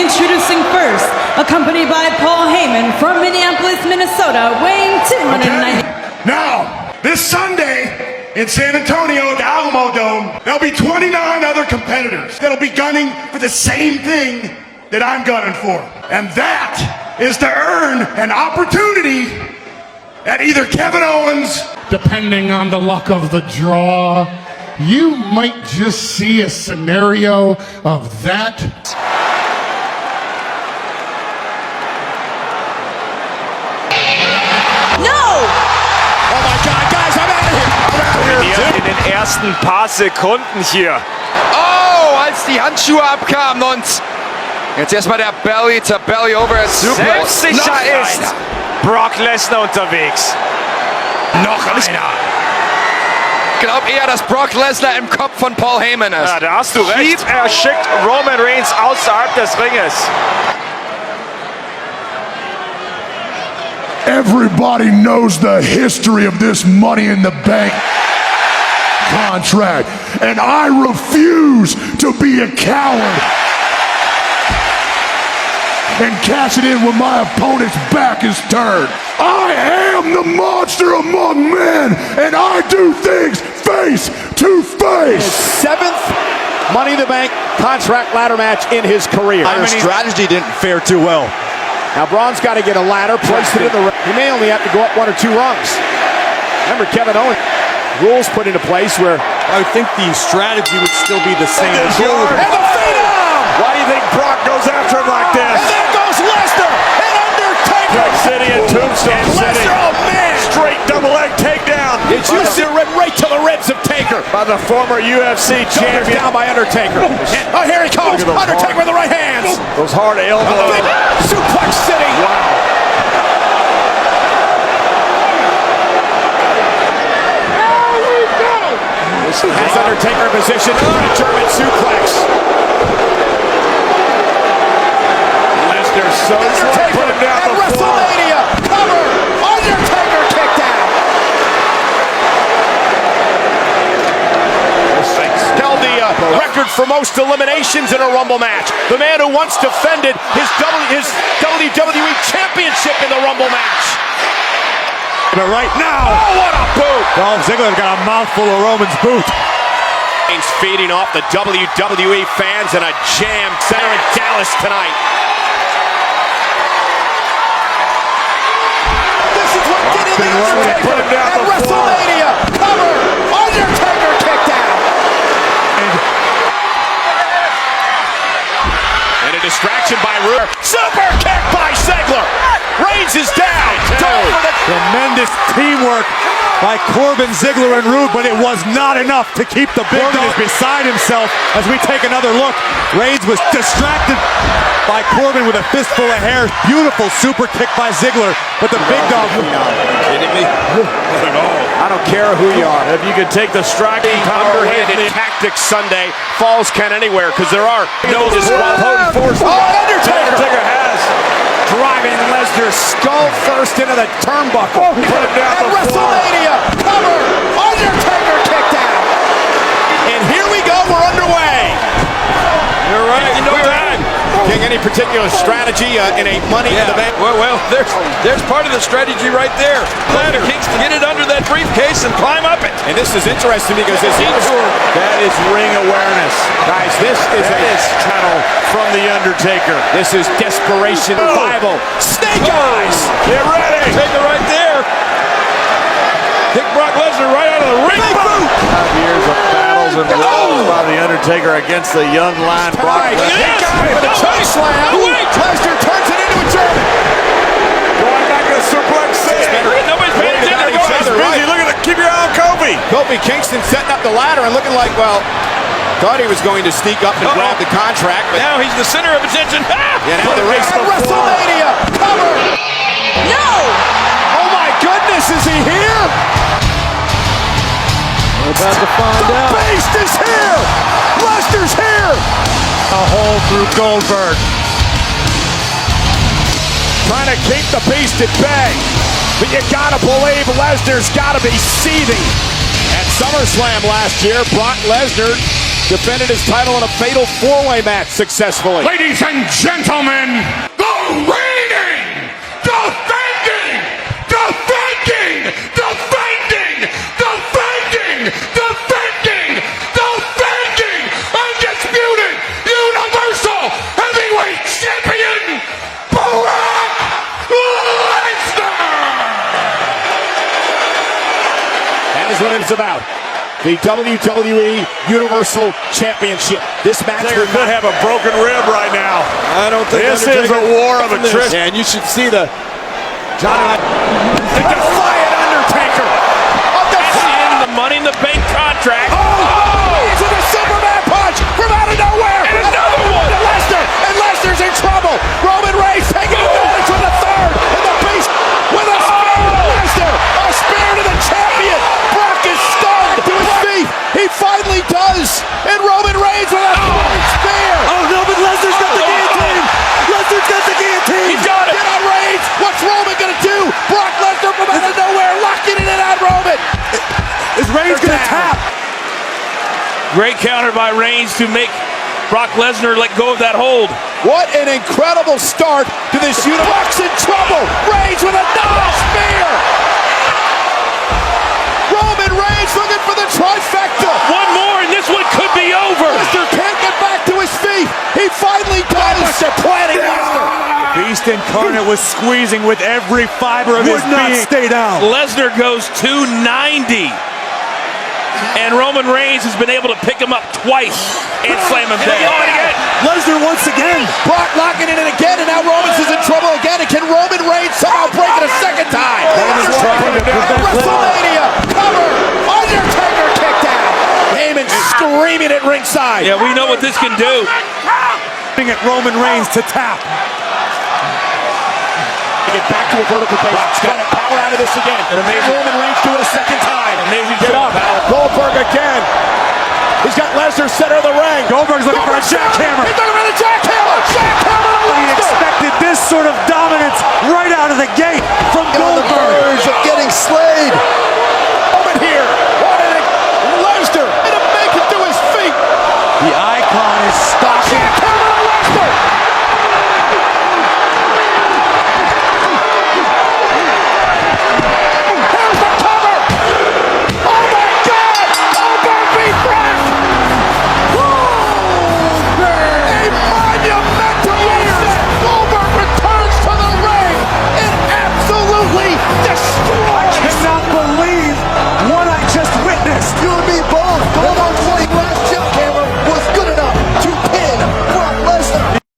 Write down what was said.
Introducing first, accompanied by Paul Heyman from Minneapolis, Minnesota, weighing 290. Now, this Sunday in San Antonio at the Alamo Dome, there'll be 29 other competitors that'll be gunning for the same thing that I'm gunning for. And that is to earn an opportunity at either Kevin Owens. Depending on the luck of the draw, you might just see a scenario of that. Oh my God, guys, I'm out of here! In den ersten paar Sekunden hier. Oh, als die Handschuhe abkamen und jetzt erstmal der Belly-to-Belly Overhead Suplex. Selbstsicher ist Brock Lesnar unterwegs. Noch einer. Ich glaube eher, dass Brock Lesnar im Kopf von Paul Heyman ist. Ja, da hast du recht. Er schickt Roman Reigns außerhalb des Ringes. Everybody knows the history of this Money in the Bank contract, and I refuse to be a coward and cash it in when my opponent's back is turned. I am the monster among men, and I do things face to face. His 7th Money in the Bank contract ladder match in his career. His strategy didn't fare too well. Now Braun's got to get a ladder, place it in the ring. He may only have to go up 1 or 2 rungs. Remember, Kevin Owens, rules put into place where I would think the strategy would still be the same. And the Phenom! Why do you think Brock goes after him like this? And there goes Lesnar and Undertaker. Drag City and Tombstone City. Lesnar, oh man! Straight double leg takedown. Did you see it went right to the ribs of Taker? By the former UFC Shoulders champion. down by Undertaker. Oh, here he comes. Undertaker with the right hands. Those hard elbows. Suplex City. Wow. Has Undertaker in position for a German suplex. Lesnar so Undertaker put him down at the floor. WrestleMania. Cover. Undertaker kicked out. Held the record for most eliminations in a Rumble match. The man who once defended his WWE Championship in the Rumble match. But right now, Oh, what a boot! Dolph Ziggler got a mouthful of Roman's boot. Reigns feeding off the WWE fans in a jam center in Dallas tonight. This is what did it Roman put him down at the floor. WrestleMania. Cover. Undertaker kicked out. And a distraction by Rude. Super kick by Ziggler. Reigns is down. Tremendous teamwork by Corbin, Ziggler, and Rude, but it was not enough to keep the big dog beside himself. As we take another look, Reigns was distracted by Corbin with a fistful of hair. Beautiful super kick by Ziggler, but the big dog. Kidding me? I don't care who you are. If you could take the striking power Underhanded tactics Sunday. Falls can anywhere because there are no potent force. Oh, Undertaker! Undertaker has. Driving Lesnar skull first into the turnbuckle. Put him down At the floor. WrestleMania, cover. Undertaker kicked out. And here we go. We're underway. You're right. You know that. King, any particular strategy in a Money in the Bank? Well, there's part of the strategy right there. Ladder Kingston, get it under that briefcase and climb up it. And this is interesting because this That is ring awareness. guys, this is That is channel from The Undertaker. this is desperation revival. Snake Eyes. Get ready. Take it right there. Kick Brock Lesnar right out of the ring. Big boot. 5 years of battles and blows by The Undertaker against the young lion Brock Right. Lesnar. Snake Eyes with a choke slam. Lesnar turns it into a German. Going back to the suplex City. Nobody's paying They got attention. each other, Busy. right? Look at the, keep your eye on Kobe. Kofi Kingston setting up the ladder and looking like, well, thought he was going to sneak up and grab the contract, but Now he's the center of attention. yeah, now the race to WrestleMania. Cover. No! Oh my goodness, is he here? We're about to find The Beast is here. Lesnar's here. A hole through Goldberg. Trying to keep the Beast at bay. But you gotta believe Lesnar's gotta be seething. At SummerSlam last year, Brock Lesnar defended his title in a fatal four-way match successfully. Ladies and gentlemen, the reigning, defending, undisputed Universal Heavyweight Champion, Brock Lesnar! That is what it's about. The WWE Universal Championship. This match Undertaker could have a broken rib right now. I don't think This is a war of attrition. And you should see the the defiant Undertaker. And the Money in the Bank contract. He's with a Superman punch from out of nowhere. And another one. To Lesnar, and Lesnar's in trouble. Roman Reigns taking advantage with a third. And the Beast with a spear to Lesnar. A spear to the champion. Brock is stunned to his feet. He finally does. And Roman Reigns with a spear. Oh no, but Lesnar's got the guillotine. Lesnar's got the guillotine. He's got it. Get on Reigns. What's Roman gonna do? Brock Lesnar from out of nowhere, locking it in on Roman. Is Reigns gonna tap? Great counter by Reigns to make Brock Lesnar let go of that hold. What an incredible start to this unit. Brock's in trouble. Reigns with a spear. Roman Reigns looking for the trifecta. One more and this one could be over. Lesnar can't get back to his feet. He finally does. They're planning Lesnar. Beast incarnate was squeezing with every fiber of his being. Stay down. Lesnar goes 290. And Roman Reigns has been able to pick him up twice and slam him down. Lesnar once again. Brock locking it in again, and now Roman's is in trouble again. And can Roman Reigns somehow break it a second time? Roman's trying to prevent WrestleMania cover. Undertaker kicked out. Heyman screaming at ringside. Yeah, we know what this can do. At Roman Reigns to tap. Get back to a vertical base. Trying to power out of this again. And Roman Reigns do it a second time. Amazing Get up. Goldberg again. He's got Lesnar center of the ring. Goldberg's looking for a jackhammer. He's looking for the jackhammer. Jackhammer to He Lesnar. expected this sort of dominance right out of the gate from On the Goldberg. verge of getting slayed.